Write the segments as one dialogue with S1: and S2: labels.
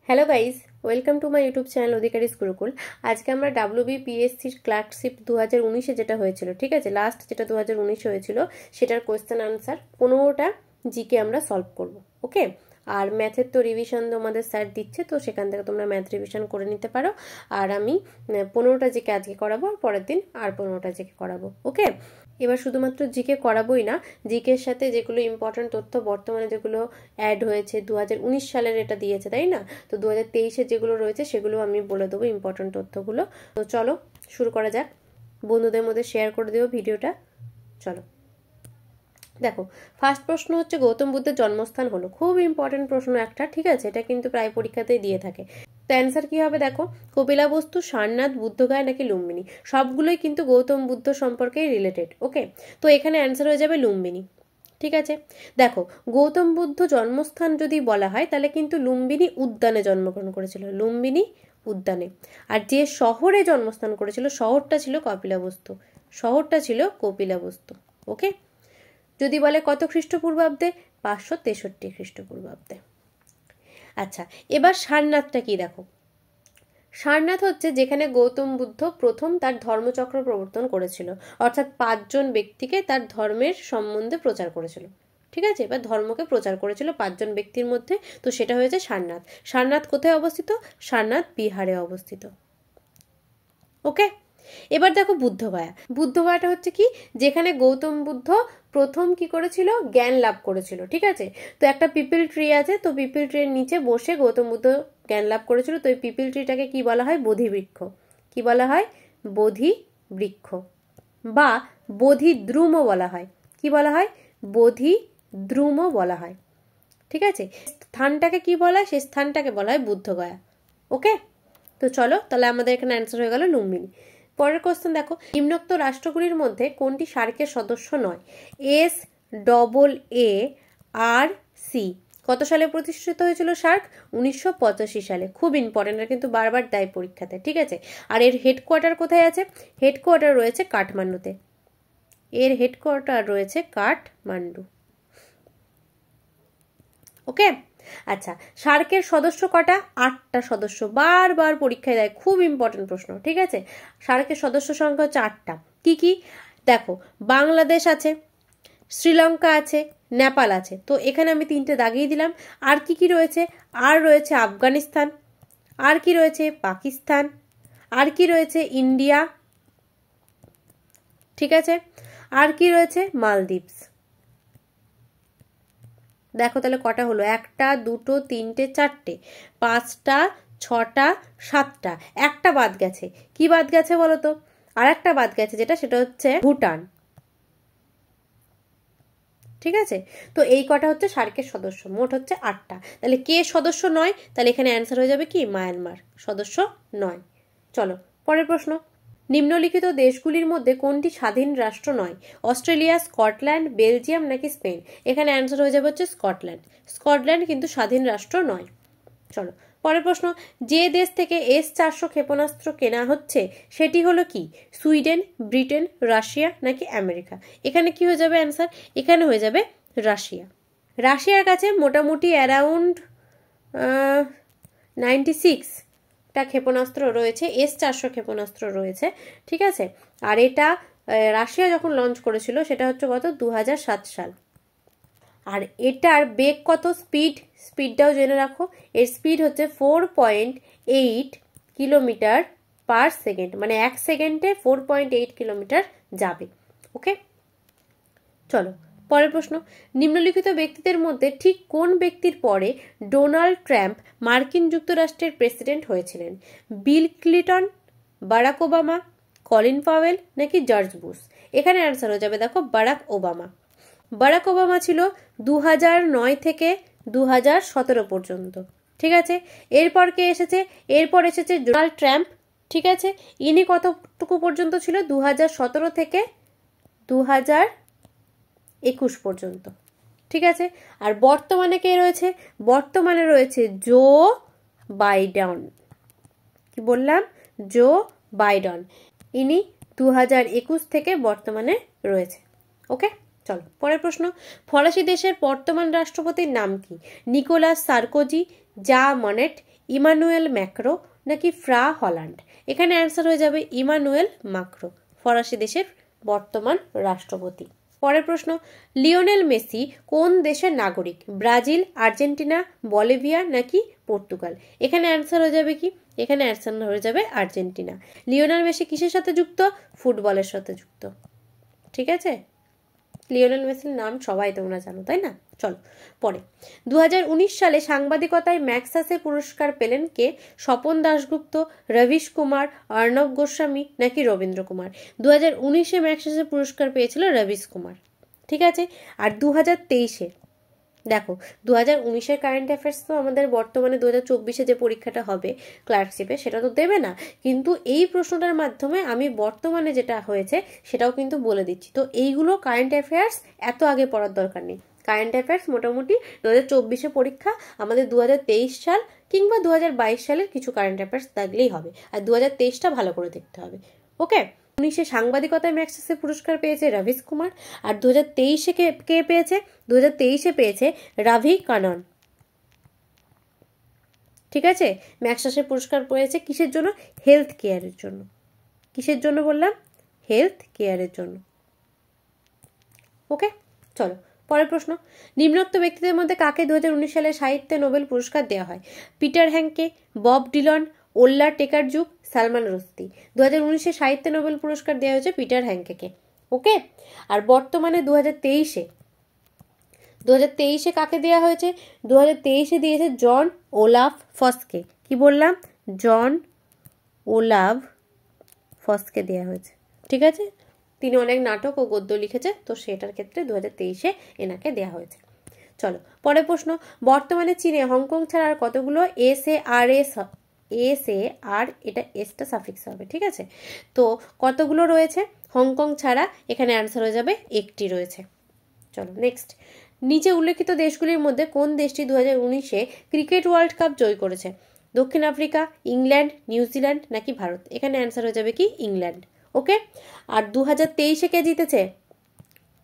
S1: Hello guys, welcome to my YouTube channel Adhikari Gurukul. আজকে আমরা WBPSCর clerkship 2019-এ যেটা হয়েছিল, ঠিক আছে, লাস্ট যেটা 2019-এ হয়েছিল সেটার কোয়েশ্চেন আনসার 15টা জিকে আমরা সলভ করব। ওকে, আর ম্যাথের তো রিভিশন তোমাদের স্যার দিচ্ছে, তো সেখান থেকে তোমরা ম্যাথ রিভিশন করে নিতে পারো। আর আমি 15টা জিকে আজকে করাবো, আর পরের দিন আর 15টা জিকে করাবো। ওকে, এবার শুধুমাত্র জিকে করাবোই না, জিকের সাথে যেগুলো ইম্পর্টেন্ট তথ্য বর্তমানে যেগুলো অ্যাড হয়েছে, 2019 সালের এটা দিয়েছে তাই না, তো 2023-এ যেগুলো রয়েছে সেগুলো আমি বলে দেবো ইম্পর্টেন্ট তথ্যগুলো। তো চলো শুরু করা যাক, বন্ধুদের মধ্যে শেয়ার করে দেবো ভিডিওটা। চলো দেখো, ফার্স্ট প্রশ্ন হচ্ছে গৌতম বুদ্ধের জন্মস্থান হলো, খুব ইম্পর্টেন্ট প্রশ্ন একটা, ঠিক আছে, এটা কিন্তু প্রায় পরীক্ষাতেই দিয়ে থাকে। তো অ্যান্সার কি হবে দেখো, কপিলাবস্তু, সারনাথ, বুদ্ধগয়া নাকি লুম্বিনী, সবগুলোই কিন্তু গৌতম বুদ্ধ সম্পর্কে রিলেটেড। ওকে, তো এখানে অ্যান্সার হয়ে যাবে লুম্বিনী। ঠিক আছে, দেখো গৌতম বুদ্ধ জন্মস্থান যদি বলা হয় তাহলে কিন্তু লুম্বিনী উদ্যানে জন্মগ্রহণ করেছিল, লুম্বিনী উদ্যানে। আর যে শহরে জন্মস্থান করেছিল শহরটা ছিল কপিলাবস্তু, শহরটা ছিল কপিলাবস্তু। ওকে, যদি বলে কত খ্রিস্টপূর্বাব্দে, 563 খ্রিস্টপূর্বাব্দে। আচ্ছা, এবার সারনাথটা কি দেখো, সারনাথ হচ্ছে যেখানে গৌতম বুদ্ধ প্রথম তার ধর্মচক্র প্রবর্তন করেছিল, অর্থাৎ 5জন ব্যক্তিকে তার ধর্মের সম্বন্ধে প্রচার করেছিল। ঠিক আছে, এবার ধর্মকে প্রচার করেছিল 5জন ব্যক্তির মধ্যে, তো সেটা হয়েছে সারনাথ। সারনাথ কোথায় অবস্থিত? সারনাথ বিহারে অবস্থিত। ওকে, এবার দেখো বুদ্ধগয়া, বুদ্ধগয়াটা হচ্ছে কি, যেখানে গৌতম বুদ্ধ প্রথম কি করেছিল, জ্ঞান লাভ করেছিল। ঠিক আছে, তো একটা পিপল ট্রি আছে, তো পিপল ট্রির নিচে বসে গৌতম বুদ্ধ জ্ঞান লাভ করেছিল, তো এই পিপল ট্রিটাকে কি বলা হয়, বোধি বৃক্ষ। কি বলা হয়? বোধি বৃক্ষ, বা বোধি দ্রুম বলা হয়। কি বলা হয়? বোধি দ্রুম বলা হয়। ঠিক আছে, স্থানটাকে কি বলা হয়? সেই স্থানটাকে বলা হয় বুদ্ধগয়া। ওকে, তো চলো তাহলে আমাদের এখানে অ্যান্সার হয়ে গেল লুম্বিনী। পরের কোশ্চেন দেখো, নিম্নোক্ত রাষ্ট্রগুলির মধ্যে কোনটি সার্কের সদস্য নয়? SAARC কত সালে প্রতিষ্ঠিত হয়েছিল সার্ক? 1985 সালে। খুব ইম্পর্টেন্ট, কিন্তু বারবার দেয় পরীক্ষাতে। ঠিক আছে, আর এর হেডকোয়ার্টার কোথায় আছে? হেডকোয়ার্টার রয়েছে কাঠমান্ডুতে, এর হেডকোয়ার্টার রয়েছে কাঠমান্ডু। ওকে, আচ্ছা, সার্কের সদস্য কটা? 8টা সদস্য, বারবার পরীক্ষায় দেয়, খুব ইম্পর্টেন্ট প্রশ্ন। ঠিক আছে, সার্কের সদস্য সংখ্যা হচ্ছে 8টা। কি কি দেখো, বাংলাদেশ আছে, শ্রীলঙ্কা আছে, নেপাল আছে, তো এখানে আমি 3টে দাগিয়ে দিলাম। আর কি কি রয়েছে? আর রয়েছে আফগানিস্তান, আর কি রয়েছে? পাকিস্তান, আর কি রয়েছে? ইন্ডিয়া। ঠিক আছে, আর কি রয়েছে? মালদ্বীপস। দেখো তাহলে কটা হলো, 1টা 2টো 3টে 4টে 5টা 6টা 7টা, একটা বাদ গেছে। কি বাদ গেছে বলো তো? আর একটা বাদ গেছে, যেটা সেটা হচ্ছে ভুটান। ঠিক আছে, তো এই কটা হচ্ছে সার্কের সদস্য, মোট হচ্ছে 8টা। তাহলে কে সদস্য নয়? তাহলে এখানে অ্যান্সার হয়ে যাবে কি, মায়ানমার সদস্য নয়। চলো পরের প্রশ্ন, নিম্নলিখিত দেশগুলির মধ্যে কোনটি স্বাধীন রাষ্ট্র নয়? অস্ট্রেলিয়া, স্কটল্যান্ড, বেলজিয়াম নাকি স্পেন? এখানে অ্যান্সার হয়ে যাবে হচ্ছে স্কটল্যান্ড। স্কটল্যান্ড কিন্তু স্বাধীন রাষ্ট্র নয়। চলো পরের প্রশ্ন, যে দেশ থেকে S-400 ক্ষেপণাস্ত্র কেনা হচ্ছে সেটি হলো কি? সুইডেন, ব্রিটেন, রাশিয়া নাকি আমেরিকা? এখানে কি হয়ে যাবে অ্যান্সার? এখানে হয়ে যাবে রাশিয়া। রাশিয়ার কাছে মোটামুটি অ্যারাউন্ড 96টা ক্ষেপণাস্ত্র রয়েছে, S-400 ক্ষেপণাস্ত্র রয়েছে। ঠিক আছে, আর এটা রাশিয়া যখন লঞ্চ করেছিল সেটা হচ্ছে কত, 2007 সাল। আর এটার বেগ কত, স্পিডটাও জেনে রাখো, এর স্পিড হচ্ছে 4.8 কিলোমিটার পার সেকেন্ড, মানে 1 সেকেন্ডে 4.8 কিলোমিটার যাবে। ওকে, চলো পরের প্রশ্ন, নিম্নলিখিত ব্যক্তিদের মধ্যে ঠিক কোন ব্যক্তির পরে ডোনাল্ড ট্রাম্প মার্কিন যুক্তরাষ্ট্রের প্রেসিডেন্ট হয়েছিলেন? Bill Clinton, Barack Obama, Colin Powell নাকি জর্জ বুশ? এখানে অ্যান্সার হয়ে যাবে দেখো বারাক ওবামা। বারাক ওবামা ছিল 2009 থেকে 2017 পর্যন্ত। ঠিক আছে, এরপর কে এসেছে? এরপর এসেছে ডোনাল্ড ট্রাম্প। ঠিক আছে, ইনি কতটুকু পর্যন্ত ছিল? 2017 থেকে 2021 পর্যন্ত। ঠিক আছে, আর বর্তমানে কে রয়েছে? বর্তমানে রয়েছে জো বাইডেন। কি বললাম? জো বাইডেন, ইনি 2021 থেকে বর্তমানে রয়েছে। ওকে, চলো পরের প্রশ্ন, ফরাসি দেশের বর্তমান রাষ্ট্রপতির নাম কি? নিকোলাস সার্কোজি, জা মনেট, ইমানুয়েল ম্যাক্রো নাকি ফ্রা হল্যান্ড? এখানে অ্যান্সার হয়ে যাবে ইমানুয়েল ম্যাক্রো, ফরাসি দেশের বর্তমান রাষ্ট্রপতি। পরের প্রশ্ন, লিওনেল মেসি কোন দেশের নাগরিক? ব্রাজিল, আর্জেন্টিনা, বলিভিয়া নাকি পর্তুগাল? এখানে অ্যান্সার হয়ে যাবে কি? এখানে অ্যান্সার হয়ে যাবে আর্জেন্টিনা। লিওনেল মেসি কিসের সাথে যুক্ত? ফুটবলের সাথে যুক্ত। ঠিক আছে, লিওনেল মেসির নাম সবাই তোমরা জানো, তাই না? চলো পরে, 2019 সালে সাংবাদিকতায় ম্যাক্সাসে পুরস্কার পেলেন কে? স্বপন দাশগুপ্ত, রবিশ কুমার, অর্ণব গোস্বামী নাকি রবীন্দ্র কুমার? 2019-এ ম্যাক্সাসে পুরস্কার পেয়েছিল রবিশ কুমার। ঠিক আছে, আর 2023-এ দেখো, 2019-এর কারেন্ট অ্যাফেয়ার্স তো আমাদের বর্তমানে 2024-এ যে পরীক্ষাটা হবে ক্লার্কশিপে সেটা তো দেবে না, কিন্তু এই প্রশ্নটার মাধ্যমে আমি বর্তমানে যেটা হয়েছে সেটাও কিন্তু বলে দিচ্ছি। তো এইগুলো কারেন্ট অ্যাফেয়ার্স এত আগে পড়ার দরকার নেই। কারেন্ট অ্যাফেয়ার্স মোটামুটি 2024-এ পরীক্ষা, আমাদের 2023 সাল কিংবা 2022 সালের কিছু কারেন্ট অ্যাফেয়ার্স থাকলেই হবে, আর 2023টা ভালো করে দেখতে হবে। ওকে, 2019-এ সাংবাদিকতায় ম্যাক্সাসে পুরস্কার পেয়েছে রবিশ কুমার, আর 2023-এ কে পেয়েছে? 2023-এ পেয়েছে রাভি কানন। ঠিক আছে, ম্যাক্সাসে পুরস্কার পেয়েছে কিসের জন্য? হেলথ কেয়ারের জন্য। কিসের জন্য বললাম? হেলথ কেয়ারের জন্য। ওকে, চলো পরের প্রশ্ন, নিম্নোক্ত ব্যক্তিদের মধ্যে কাকে 2019 সালে সাহিত্যে নোবেল পুরস্কার দেওয়া হয়? Peter Handke, Bob Dylan, Olga Tokarczuk, Salman Rushdie. 2019-এ সাহিত্যে নোবেল পুরস্কার দেওয়া হয়েছে পিটার হ্যাঙ্কেকে। ওকে, আর বর্তমানে 2023-এ কাকে দেওয়া হয়েছে? 2023-এ দিয়েছে জন ওলাফ ফসকে। কি বললাম? জন ওলাভ ফসকে দেওয়া হয়েছে। ঠিক আছে, তিনি অনেক নাটক ও গদ্য লিখেছে, তো সেটার ক্ষেত্রে 2023-এ এনাকে দেওয়া হয়েছে। চলো পরের প্রশ্ন, বর্তমানে চীনে হংকং ছাড়া আর কতগুলো SAR, এটা এসটা সাফিক্স হবে। ঠিক আছে, তো কতগুলো রয়েছে হংকং ছাড়া? এখানে অ্যান্সার হয়ে যাবে একটি রয়েছে। চলো নেক্সট, নিচে উল্লেখিত দেশগুলির মধ্যে কোন দেশটি 2019-এ ক্রিকেট ওয়ার্ল্ড কাপ জয় করেছে? দক্ষিণ আফ্রিকা, ইংল্যান্ড, নিউজিল্যান্ড নাকি ভারত? এখানে অ্যান্সার হয়ে যাবে কি? ইংল্যান্ড। ওকে, আর 2023-এ কে জিতেছে?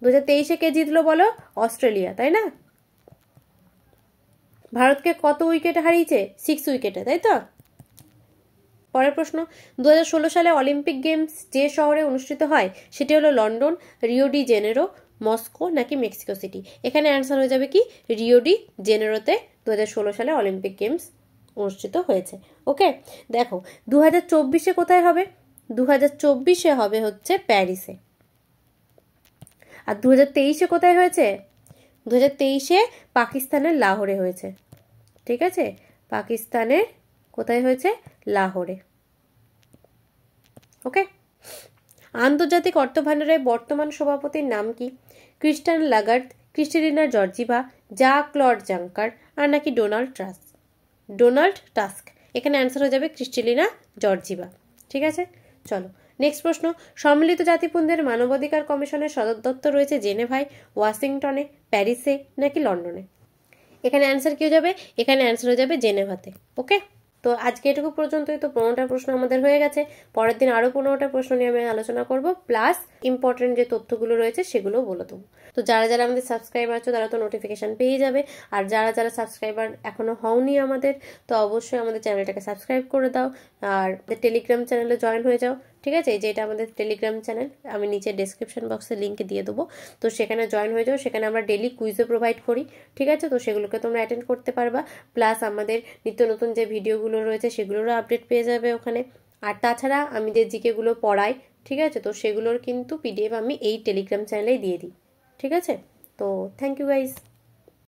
S1: 2023-এ কে জিতলো বলো? অস্ট্রেলিয়া, তাই না? ভারতকে কত উইকেটে হারিয়েছে? 6 উইকেটে, তাই তো? পরের প্রশ্ন, 2016 সালে অলিম্পিক গেমস যে শহরে অনুষ্ঠিত হয় সেটি হলো London, Rio de Janeiro, Moscow নাকি মেক্সিকো সিটি? এখানে অ্যান্সার হয়ে যাবে কি? রিও ডি জেনেরোতে 2016 সালে অলিম্পিক গেমস অনুষ্ঠিত হয়েছে। ওকে, দেখো 2024-এ কোথায় হবে? 2024-এ হবে হচ্ছে প্যারিসে। আর 2023-এ কোথায় হয়েছে? 2023-এ পাকিস্তানের লাহোরে হয়েছে। ঠিক আছে, পাকিস্তানের কোথায় হয়েছে? লাহোরে। ওকে, আন্তর্জাতিক অর্থ ভান্ডারের বর্তমান সভাপতির নাম কি? ক্রিস্টিয়ান লাগার্দ, ক্রিস্টালিনা জর্জিভা, জা ক্লড জাঙ্কার আর নাকি ডোনাল্ড টাস্ক? এখানে অ্যান্সার হয়ে যাবে ক্রিস্টালিনা জর্জিভা। ঠিক আছে, চলো নেক্সট প্রশ্ন, সম্মিলিত জাতিপুঞ্জের মানবাধিকার কমিশনের সদর দপ্তর রয়েছে জেনেভায়, ওয়াশিংটনে, প্যারিসে নাকি লন্ডনে? এখানে অ্যান্সার কি হয়ে যাবে? এখানে অ্যান্সার হয়ে যাবে জেনেভাতে। ওকে, তো আজকে এটুকু পর্যন্তই। তো 15টা প্রশ্ন আমাদের হয়ে গেছে, পরের দিন আরও 15টা প্রশ্ন নিয়ে আমি আলোচনা করব, প্লাস ইম্পর্টেন্ট যে তথ্যগুলো রয়েছে সেগুলোও বলে দেবো। তো যারা যারা আমাদের সাবস্ক্রাইবার আছো তারা তো নোটিফিকেশান পেয়ে যাবে, আর যারা যারা সাবস্ক্রাইবার এখনও হওনি আমাদের, তো অবশ্যই আমাদের চ্যানেলটাকে সাবস্ক্রাইব করে দাও, আর টেলিগ্রাম চ্যানেলে জয়েন হয়ে যাও। ঠিক আছে, যেটা আমাদের টেলিগ্রাম চ্যানেল, আমি নিচে ডেসক্রিপশন বক্সে লিঙ্ক দিয়ে দেবো, তো সেখানে জয়েন হয়ে যাও। সেখানে আমরা ডেলি কুইজও প্রোভাইড করি। ঠিক আছে, তো সেগুলোকে তোমরা অ্যাটেন্ড করতে পারবা, প্লাস আমাদের নিত্য নতুন যে ভিডিওগুলো রয়েছে সেগুলোরও আপডেট পেয়ে যাবে ওখানে। আর তাছাড়া আমি যে জিকেগুলো পড়াই, ঠিক আছে, তো সেগুলোর কিন্তু PDF আমি এই টেলিগ্রাম চ্যানেলেই দিয়ে দিই। ঠিক আছে, তো থ্যাংক ইউ গাইস।